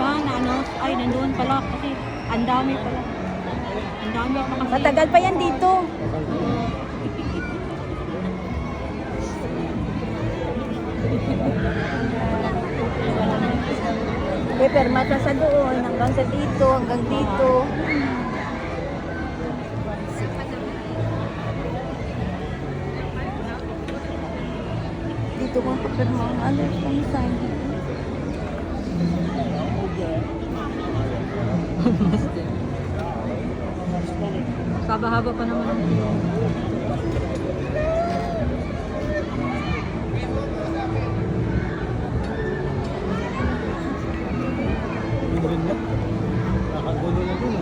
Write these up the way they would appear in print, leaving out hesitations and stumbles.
ba na ano? Ay, nandoon pala kasi ang dami pala. Ang dami pa kasi. Matagal pa yan dito. Perma sa doon, hanggang sa dito, hanggang dito. Dito kung papirma ang alert ng sign. Haba-haba pa naman. Nakagulo na dun.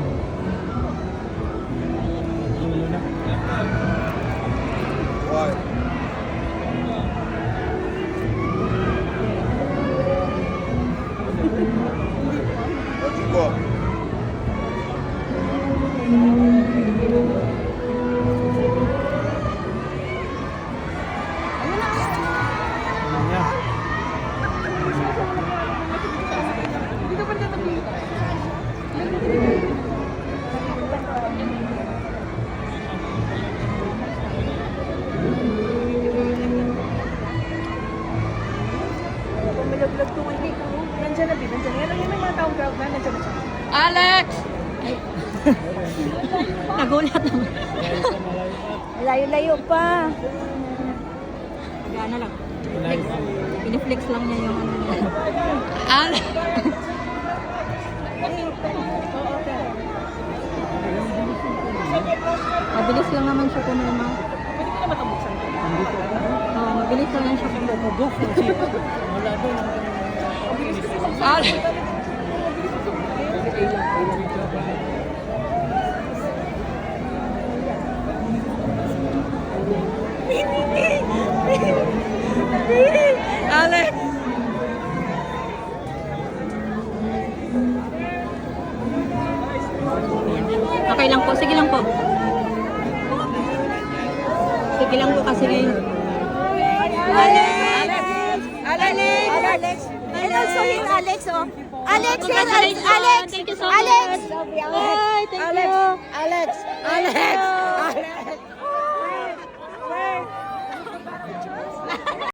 Gulo na. Why? Go. Malaglag ko hindi ko. Nandiyan na, nandiyan. Yan yung mga taong crowd na, nandiyan na siya. Alex! Ay. Nagulat naman. Layo-layo pa. Gana lang. Flex. Piniflex lang niya yung ano niya. Alex! Mabilis lang naman siya kumama. Pwede ka na matabuksan ko. Oo, mabilis lang yan siya kumama. Alex! Alex! Okay lang po, sige lang po. Sige lang po kasi ngayon. Alex! Alex! And also here, Alex, oh. Alex, here, Alex! Thank you so Alex! much. Bye, thank you. Alex! Alex! Alex!